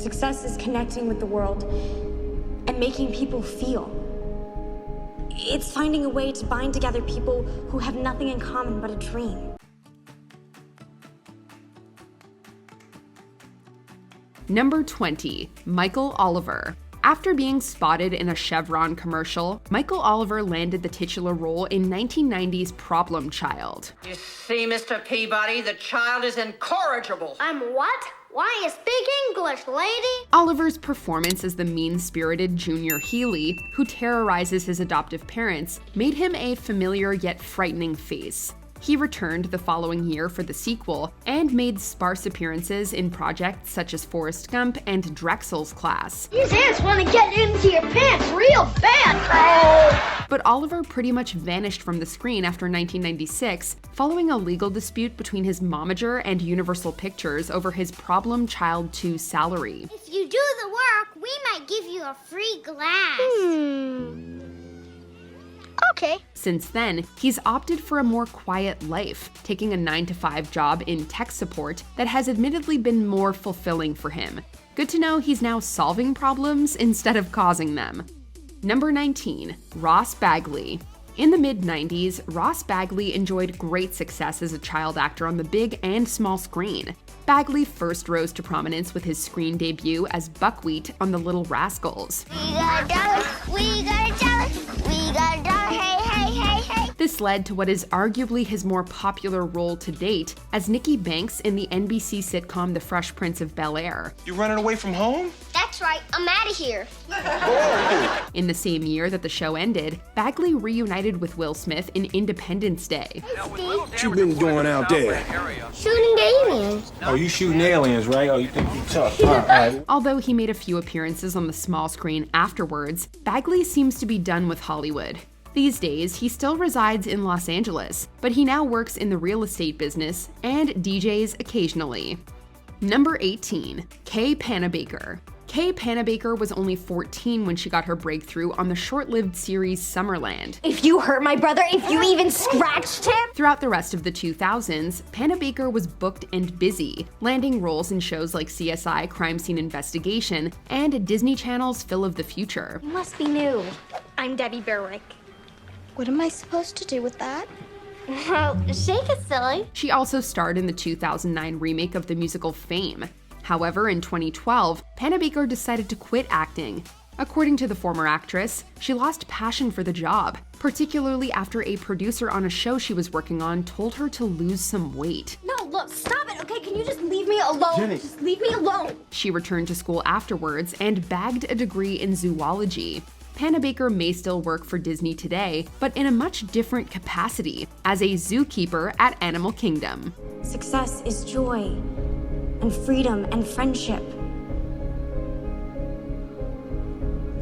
Success is connecting with the world and making people feel. It's finding a way to bind together people who have nothing in common but a dream. Number 20, Michael Oliver. After being spotted in a Chevron commercial, Michael Oliver landed the titular role in 1990's Problem Child. You see, Mr. Peabody, the child is incorrigible. I'm what? Why you speak English, lady? Oliver's performance as the mean-spirited Junior Healy, who terrorizes his adoptive parents, made him a familiar yet frightening face. He returned the following year for the sequel and made sparse appearances in projects such as Forrest Gump and Drexel's Class. These ants want to get into your pants real bad. But Oliver pretty much vanished from the screen after 1996, following a legal dispute between his momager and Universal Pictures over his Problem Child 2 salary. If you do the work, we might give you a free glass. Okay. Since then, he's opted for a more quiet life, taking a 9-to-5 job in tech support that has admittedly been more fulfilling for him. Good to know he's now solving problems instead of causing them. Number 19, Ross Bagley. In the mid-90s, Ross Bagley enjoyed great success as a child actor on the big and small screen. Baggley first rose to prominence with his screen debut as Buckwheat on The Little Rascals. We got a dollar, we got a dollar, we got a dollar, hey, hey, hey, hey. This led to what is arguably his more popular role to date as Nikki Banks in the NBC sitcom The Fresh Prince of Bel-Air. You running away from home? That's right, I'm out of here. In the same year that the show ended, Baggley reunited with Will Smith in Independence Day. What you been doing out there? Shooting aliens. Oh, you shooting aliens, right? Oh, you think you tough? All right. Although he made a few appearances on the small screen afterwards, Baggley seems to be done with Hollywood. These days, he still resides in Los Angeles, but he now works in the real estate business and DJs occasionally. Number 18, Kay Panabaker. Kay Panabaker was only 14 when she got her breakthrough on the short-lived series Summerland. If you hurt my brother, if you even scratched him! Throughout the rest of the 2000s, Panabaker was booked and busy, landing roles in shows like CSI Crime Scene Investigation and Disney Channel's Phil of the Future. You must be new. I'm Debbie Berwick. What am I supposed to do with that? Well, shake it, silly. She also starred in the 2009 remake of the musical Fame. However, in 2012, Panabaker decided to quit acting. According to the former actress, she lost passion for the job, particularly after a producer on a show she was working on told her to lose some weight. No, look, stop it, okay? Can you just leave me alone? Jenny. Just leave me alone. She returned to school afterwards and bagged a degree in zoology. Panabaker may still work for Disney today, but in a much different capacity, as a zookeeper at Animal Kingdom. Success is joy and freedom and friendship.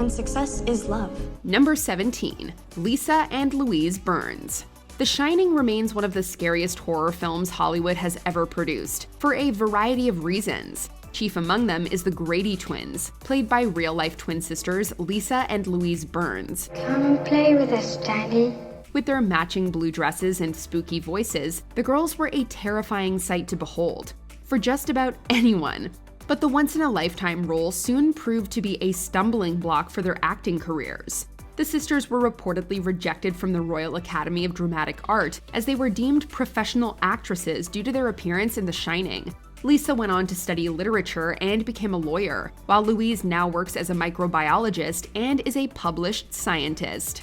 And success is love. Number 17, Lisa and Louise Burns. The Shining remains one of the scariest horror films Hollywood has ever produced, for a variety of reasons. Chief among them is the Grady twins, played by real-life twin sisters Lisa and Louise Burns. Come play with us, Daddy. With their matching blue dresses and spooky voices, the girls were a terrifying sight to behold, for just about anyone. But the once-in-a-lifetime role soon proved to be a stumbling block for their acting careers. The sisters were reportedly rejected from the Royal Academy of Dramatic Art as they were deemed professional actresses due to their appearance in The Shining. Lisa went on to study literature and became a lawyer, while Louise now works as a microbiologist and is a published scientist.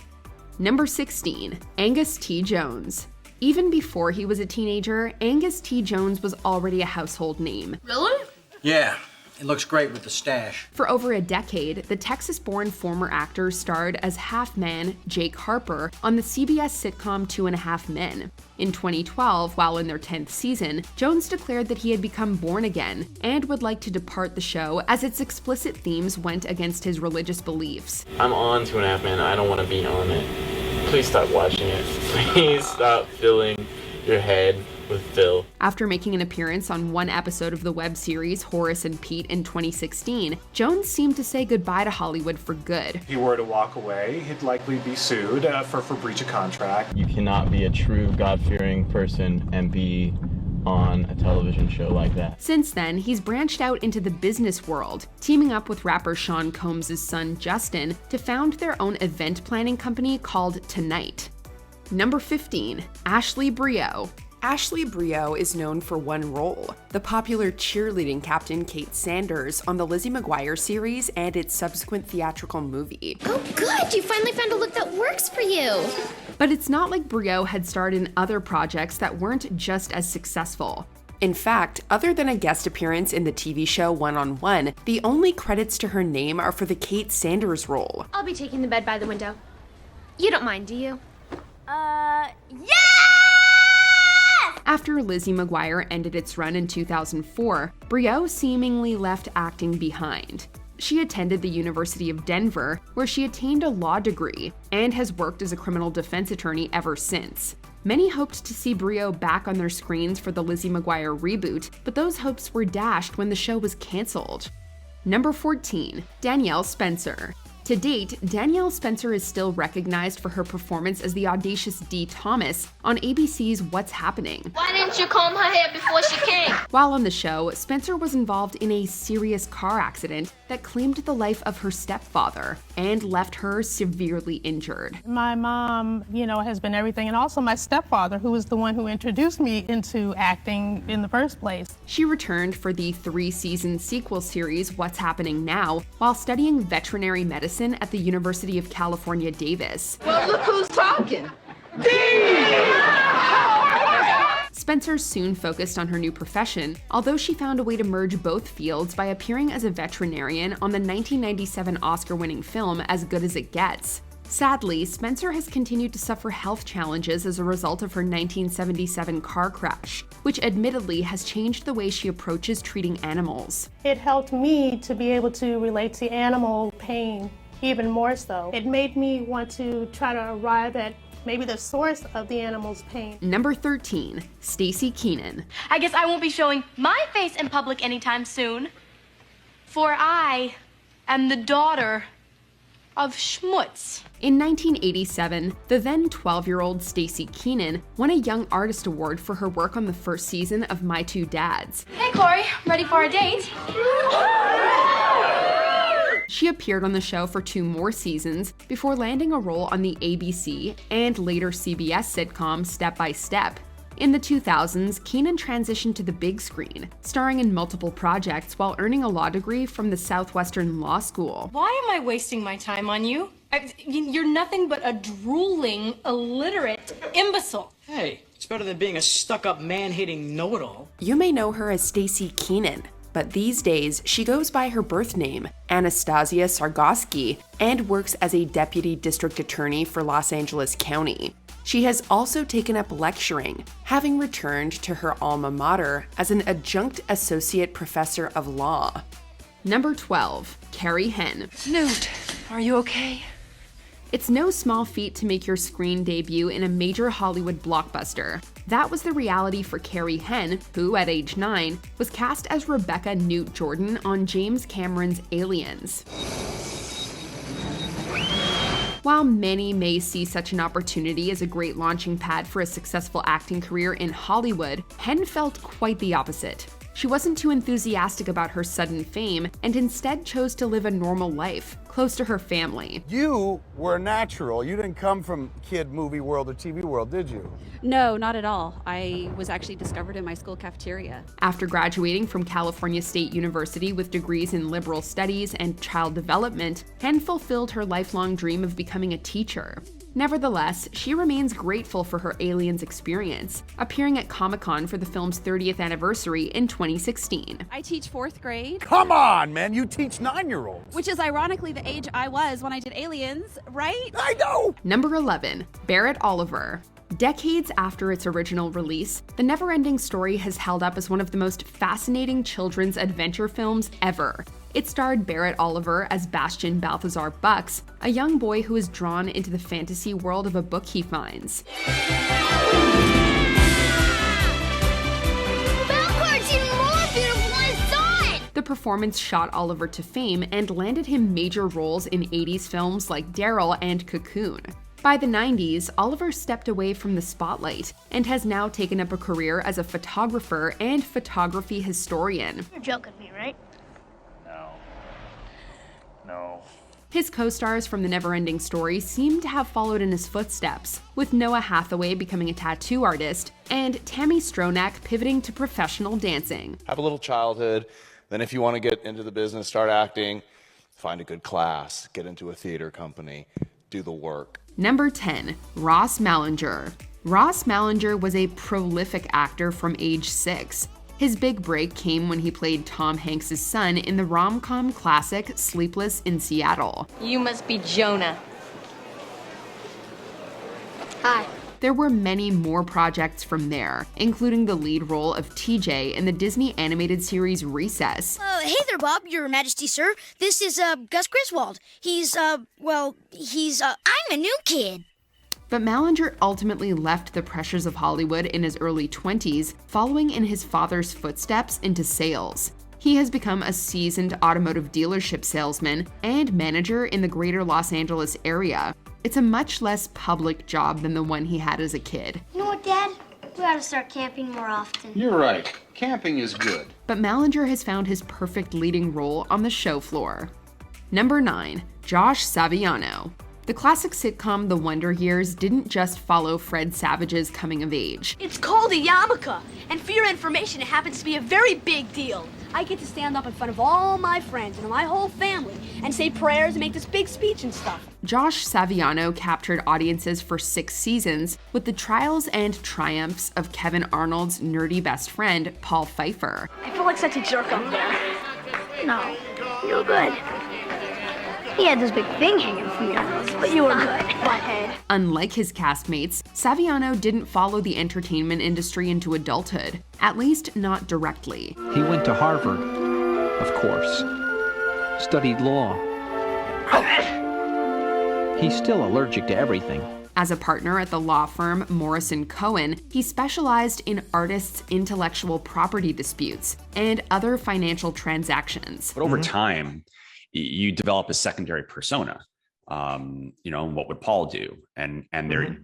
Number 16, Angus T Jones. Even before he was a teenager, Angus T Jones was already a household name. Really? Yeah, it looks great with the stash. For over a decade, the Texas-born former actor starred as half-man Jake Harper on the CBS sitcom 2.5 Men. In 2012, while in their 10th season, Jones declared that he had become born again and would like to depart the show as its explicit themes went against his religious beliefs. I'm on 2.5 Men. I don't want to be on it. Please stop watching it. Please stop filling your head with Phil. After making an appearance on one episode of the web series Horace and Pete in 2016, Jones seemed to say goodbye to Hollywood for good. If he were to walk away, he'd likely be sued for breach of contract. You cannot be a true God-fearing person and be on a television show like that. Since then, he's branched out into the business world, teaming up with rapper Sean Combs' son Justin to found their own event planning company called Tonight. Number 15, Ashley Brio. Ashley Brio is known for one role, the popular cheerleading captain Kate Sanders on the Lizzie McGuire series and its subsequent theatrical movie. Oh, good! You finally found a look that works for you! But it's not like Brio had starred in other projects that weren't just as successful. In fact, other than a guest appearance in the TV show One-on-One, the only credits to her name are for the Kate Sanders role. I'll be taking the bed by the window. You don't mind, do you? Yeah! After Lizzie McGuire ended its run in 2004, Brio seemingly left acting behind. She attended the University of Denver, where she attained a law degree, and has worked as a criminal defense attorney ever since. Many hoped to see Brio back on their screens for the Lizzie McGuire reboot, but those hopes were dashed when the show was canceled. Number 14, Danielle Spencer. To date, Danielle Spencer is still recognized for her performance as the audacious Dee Thomas on ABC's What's Happening. Why didn't you comb her hair before she came? While on the show, Spencer was involved in a serious car accident that claimed the life of her stepfather and left her severely injured. My mom, has been everything, and also my stepfather, who was the one who introduced me into acting in the first place. She returned for the 3-season sequel series What's Happening Now while studying veterinary medicine at the University of California, Davis. Well, look who's talking. Spencer soon focused on her new profession, although she found a way to merge both fields by appearing as a veterinarian on the 1997 Oscar-winning film As Good as It Gets. Sadly, Spencer has continued to suffer health challenges as a result of her 1977 car crash, which admittedly has changed the way she approaches treating animals. It helped me to be able to relate to animal pain even more so. It made me want to try to arrive at maybe the source of the animal's pain. Number 13, Stacy Keenan. I guess I won't be showing my face in public anytime soon, for I am the daughter of Schmutz. In 1987, the then 12-year-old Stacy Keenan won a Young Artist Award for her work on the first season of My Two Dads. Hey Corey, ready for a date? She appeared on the show for 2 more seasons before landing a role on the ABC and later CBS sitcom Step by Step. In the 2000s, Keenan transitioned to the big screen, starring in multiple projects while earning a law degree from the Southwestern Law School. Why am I wasting my time on you? You're nothing but a drooling, illiterate imbecile. Hey, it's better than being a stuck-up, man-hating know-it-all. You may know her as Stacy Keenan, but these days she goes by her birth name, Anastasia Sargosky, and works as a deputy district attorney for Los Angeles County. She has also taken up lecturing, having returned to her alma mater as an adjunct associate professor of law. Number 12, Carrie Hen. Newt, are you okay? It's no small feat to make your screen debut in a major Hollywood blockbuster. That was the reality for Carrie Hen, who, at age 9, was cast as Rebecca Newt Jordan on James Cameron's Aliens. While many may see such an opportunity as a great launching pad for a successful acting career in Hollywood, Hen felt quite the opposite. She wasn't too enthusiastic about her sudden fame and instead chose to live a normal life, close to her family. You were natural. You didn't come from kid movie world or TV world, did you? No, not at all. I was actually discovered in my school cafeteria. After graduating from California State University with degrees in liberal studies and child development, Hen fulfilled her lifelong dream of becoming a teacher. Nevertheless, she remains grateful for her Aliens experience, appearing at Comic-Con for the film's 30th anniversary in 2016. I teach 4th grade. Come on, man, you teach 9-year-olds. Which is ironically the age I was when I did Aliens, right? I know! Number 11, Barrett Oliver. Decades after its original release, The Neverending Story has held up as one of the most fascinating children's adventure films ever. It starred Barrett Oliver as Bastian Balthazar Bucks, a young boy who is drawn into the fantasy world of a book he finds. Balcord's even more beautiful than I saw it! The performance shot Oliver to fame and landed him major roles in 80s films like Daryl and Cocoon. By the 90s, Oliver stepped away from the spotlight and has now taken up a career as a photographer and photography historian. You're joking me, right? No. His co-stars from The Neverending Story seem to have followed in his footsteps, with Noah Hathaway becoming a tattoo artist and Tammy Stronach pivoting to professional dancing. Have a little childhood, then if you want to get into the business, start acting, find a good class, get into a theater company, do the work. Number 10, Ross Malinger. Ross Malinger was a prolific actor from age 6. His big break came when he played Tom Hanks' son in the rom-com classic Sleepless in Seattle. You must be Jonah. Hi. There were many more projects from there, including the lead role of TJ in the Disney animated series Recess. Hey there, Bob, Your Majesty, sir. This is, Gus Griswold. I'm a new kid. But Malinger ultimately left the pressures of Hollywood in his early 20s, following in his father's footsteps into sales. He has become a seasoned automotive dealership salesman and manager in the greater Los Angeles area. It's a much less public job than the one he had as a kid. You know what, Dad? We ought to start camping more often. You're right. Camping is good. But Malinger has found his perfect leading role on the show floor. Number 9, Josh Saviano. The classic sitcom The Wonder Years didn't just follow Fred Savage's coming of age. It's called a yarmulke, and for your information, it happens to be a very big deal. I get to stand up in front of all my friends and my whole family and say prayers and make this big speech and stuff. Josh Saviano captured audiences for 6 seasons with the trials and triumphs of Kevin Arnold's nerdy best friend, Paul Pfeiffer. I feel like such a jerk up there. No, you're good. He had this big thing hanging from your nose, but you were good, butthead. Unlike his castmates, Saviano didn't follow the entertainment industry into adulthood, at least not directly. He went to Harvard, of course, studied law. He's still allergic to everything. As a partner at the law firm Morrison Cohen, he specialized in artists' intellectual property disputes and other financial transactions. But over time, you develop a secondary persona. What would Paul do? And there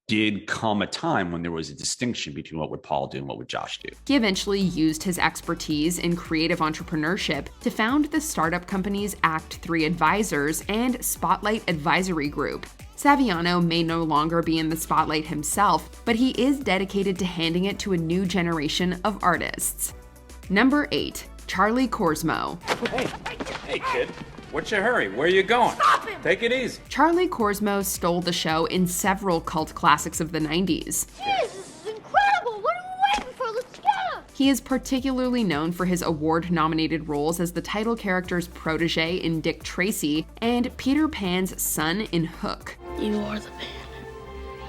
did come a time when there was a distinction between what would Paul do and what would Josh do. He eventually used his expertise in creative entrepreneurship to found the startup companies Act 3 Advisors and Spotlight Advisory Group. Saviano may no longer be in the spotlight himself, but he is dedicated to handing it to a new generation of artists. Number 8, Charlie Korsmo. Hey, kid. What's your hurry? Where are you going? Stop him! Take it easy. Charlie Korsmo stole the show in several cult classics of the 90s. Jeez, this is incredible! What are we waiting for? Let's get him! He is particularly known for his award-nominated roles as the title character's protege in Dick Tracy and Peter Pan's son in Hook. You are the man.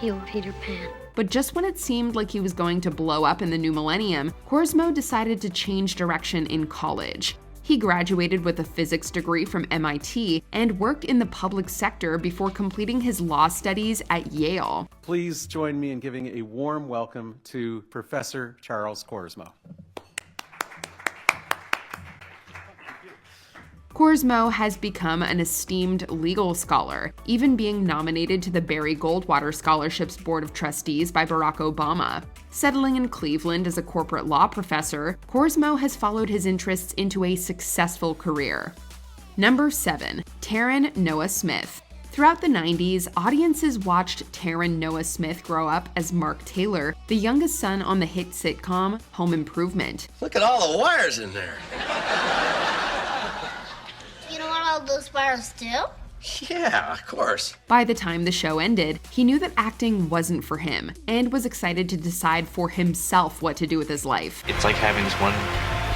You're Peter Pan. But just when it seemed like he was going to blow up in the new millennium, Korsmo decided to change direction in college. He graduated with a physics degree from MIT and worked in the public sector before completing his law studies at Yale. Please join me in giving a warm welcome to Professor Charles Korsmo. Korsmo has become an esteemed legal scholar, even being nominated to the Barry Goldwater Scholarship's Board of Trustees by Barack Obama. Settling in Cleveland as a corporate law professor, Korsmo has followed his interests into a successful career. Number 7, Taran Noah Smith. Throughout the 90s, audiences watched Taran Noah Smith grow up as Mark Taylor, the youngest son on the hit sitcom Home Improvement. Look at all the wires in there. You know what all those wires do? Yeah, of course. By the time the show ended, he knew that acting wasn't for him and was excited to decide for himself what to do with his life. It's like having this one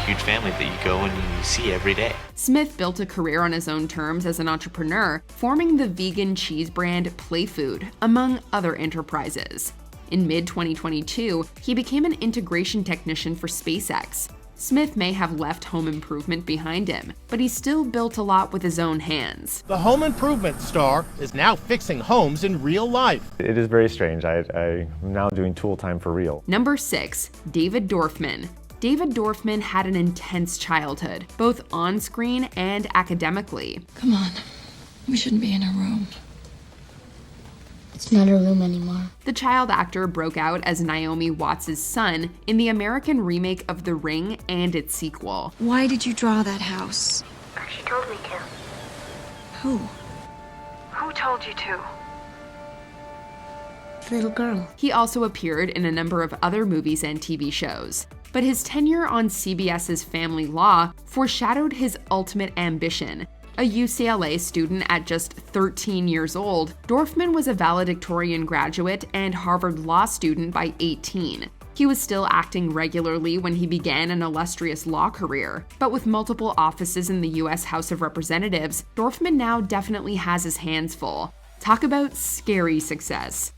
huge family that you go and you see every day. Smith built a career on his own terms as an entrepreneur, forming the vegan cheese brand Playfood, among other enterprises. In mid-2022, he became an integration technician for SpaceX. Smith may have left Home Improvement behind him, but he still built a lot with his own hands. The Home Improvement star is now fixing homes in real life. It is very strange. I'm now doing tool time for real. Number 6, David Dorfman. David Dorfman had an intense childhood, both on-screen and academically. Come on, we shouldn't be in a room. It's not a room anymore. The child actor broke out as Naomi Watts' son in the American remake of The Ring and its sequel. Why did you draw that house? She told me to. Who? Who told you to? The little girl. He also appeared in a number of other movies and TV shows. But his tenure on CBS's Family Law foreshadowed his ultimate ambition. A UCLA student at just 13 years old, Dorfman was a valedictorian graduate and Harvard Law student by 18. He was still acting regularly when he began an illustrious law career, but with multiple offices in the US House of Representatives, Dorfman now definitely has his hands full. Talk about scary success.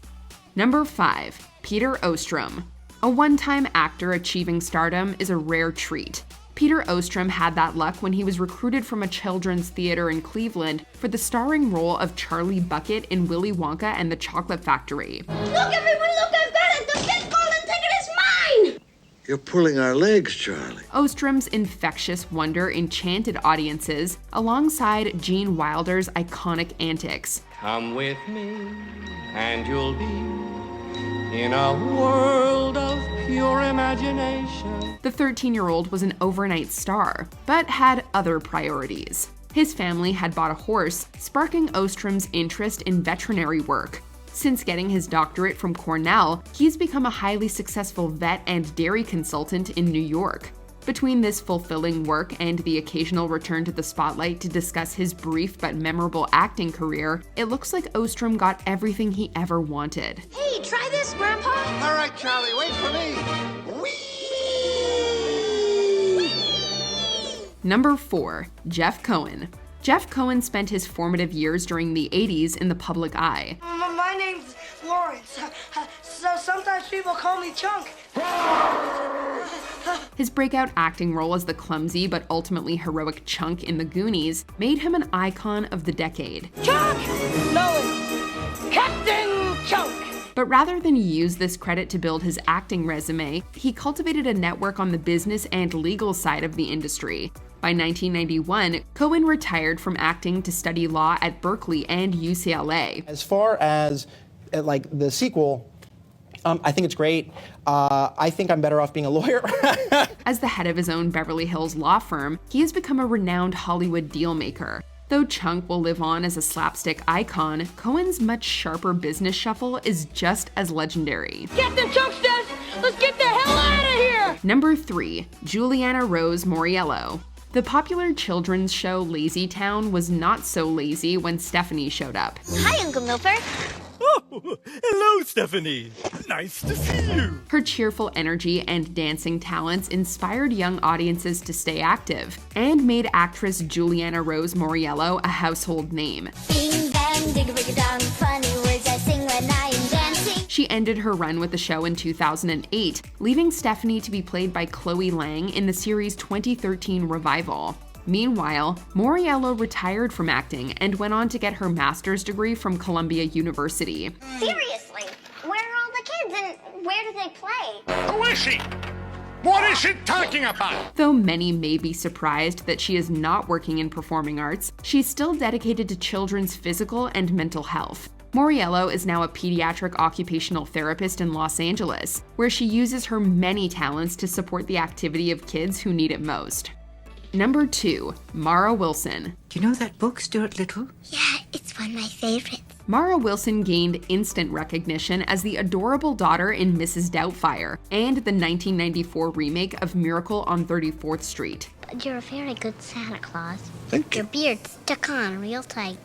Number 5. Peter Ostrom. A one-time actor achieving stardom is a rare treat. Peter Ostrom had that luck when he was recruited from a children's theater in Cleveland for the starring role of Charlie Bucket in Willy Wonka and the Chocolate Factory. Look, everyone, look, I've got it! The fifth golden ticket is mine! You're pulling our legs, Charlie. Ostrom's infectious wonder enchanted audiences alongside Gene Wilder's iconic antics. Come with me, and you'll be in a world of pure imagination. The 13-year-old was an overnight star, but had other priorities. His family had bought a horse, sparking Ostrom's interest in veterinary work. Since getting his doctorate from Cornell, he's become a highly successful vet and dairy consultant in New York. Between this fulfilling work and the occasional return to the spotlight to discuss his brief but memorable acting career, it looks like Ostrom got everything he ever wanted. Hey, try this, Grandpa! All right, Charlie, wait for me. Number 4. Jeff Cohen. Jeff Cohen spent his formative years during the 80s in the public eye. My name's Lawrence, so sometimes people call me Chunk. His breakout acting role as the clumsy but ultimately heroic Chunk in The Goonies made him an icon of the decade. Chunk! No, Captain Chunk! But rather than use this credit to build his acting resume, he cultivated a network on the business and legal side of the industry. By 1991, Cohen retired from acting to study law at Berkeley and UCLA. As far as like the sequel, I think it's great. I think I'm better off being a lawyer. As the head of his own Beverly Hills law firm, he has become a renowned Hollywood dealmaker. Though Chunk will live on as a slapstick icon, Cohen's much sharper business shuffle is just as legendary. Get them Chunksters! Let's get the hell out of here! Number 3. Juliana Rose Moriello. The popular children's show Lazy Town was not so lazy when Stephanie showed up. Hi, Uncle Milford. Oh, hello, Stephanie. Nice to see you. Her cheerful energy and dancing talents inspired young audiences to stay active and made actress Juliana Rose Moriello a household name. Bing, bang, digga-rigga-dong, funny words I sing when I am dancing. She ended her run with the show in 2008, leaving Stephanie to be played by Chloe Lang in the series' 2013 revival. Meanwhile, Moriello retired from acting and went on to get her master's degree from Columbia University. Seriously, where are all the kids and where do they play? Who is she? What is she talking about? Though many may be surprised that she is not working in performing arts, she's still dedicated to children's physical and mental health. Moriello is now a pediatric occupational therapist in Los Angeles, where she uses her many talents to support the activity of kids who need it most. Number 2. Mara Wilson. Do you know that book, Stuart Little? Yeah, it's one of my favorites. Mara Wilson gained instant recognition as the adorable daughter in Mrs. Doubtfire and the 1994 remake of Miracle on 34th Street. You're a very good Santa Claus. Thank you. Your beard's stuck on real tight.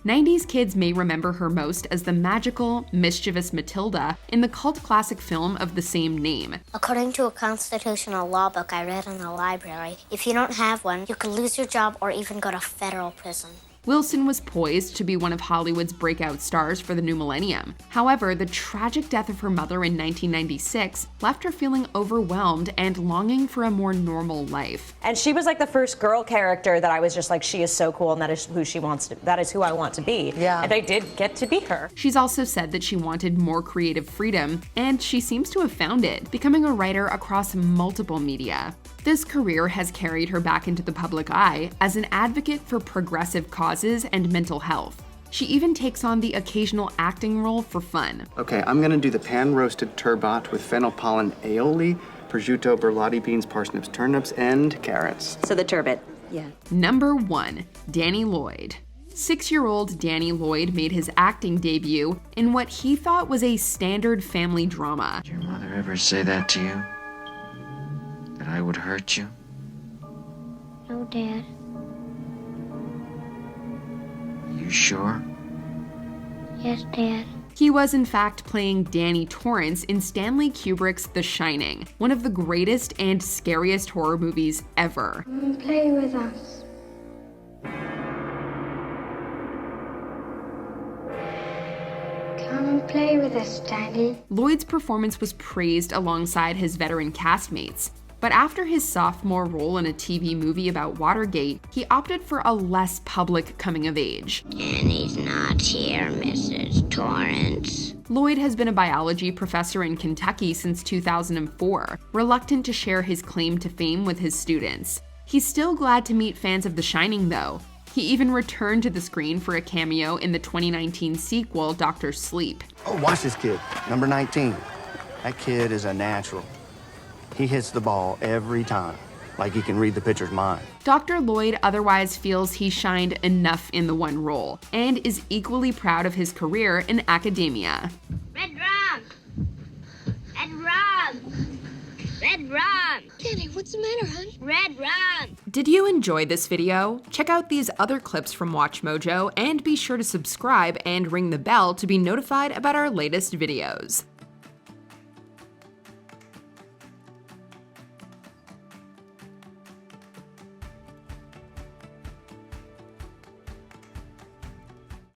90s kids may remember her most as the magical, mischievous Matilda in the cult classic film of the same name. According to a constitutional law book I read in the library, if you don't have one, you could lose your job or even go to federal prison. Wilson was poised to be one of Hollywood's breakout stars for the new millennium. However, the tragic death of her mother in 1996 left her feeling overwhelmed and longing for a more normal life. And she was like the first girl character that I was just like, she is so cool and that is who I want to be. Yeah. And I did get to be her. She's also said that she wanted more creative freedom, and she seems to have found it, becoming a writer across multiple media. This career has carried her back into the public eye as an advocate for progressive causes and mental health. She even takes on the occasional acting role for fun. Okay, I'm gonna do the pan-roasted turbot with fennel pollen aioli, prosciutto, burlati beans, parsnips, turnips, and carrots. So the turbot, yeah. Number 1, Danny Lloyd. 6-year-old Danny Lloyd made his acting debut in what he thought was a standard family drama. Did your mother ever say that to you? That I would hurt you? No, Dad. You sure? Yes, Dad. He was in fact playing Danny Torrance in Stanley Kubrick's The Shining, one of the greatest and scariest horror movies ever. Come and play with us. Come and play with us, Danny. Lloyd's performance was praised alongside his veteran castmates, but after his sophomore role in a TV movie about Watergate, he opted for a less public coming of age. Danny's not here, Mrs. Torrance. Lloyd has been a biology professor in Kentucky since 2004, reluctant to share his claim to fame with his students. He's still glad to meet fans of The Shining, though. He even returned to the screen for a cameo in the 2019 sequel, Dr. Sleep. Oh, watch this kid, number 19. That kid is a natural. He hits the ball every time, like he can read the pitcher's mind. Dr. Lloyd otherwise feels he shined enough in the one role, and is equally proud of his career in academia. Red rum! Red rum! Red rum! Danny, what's the matter, hon? Red rum! Did you enjoy this video? Check out these other clips from MsMojo, and be sure to subscribe and ring the bell to be notified about our latest videos.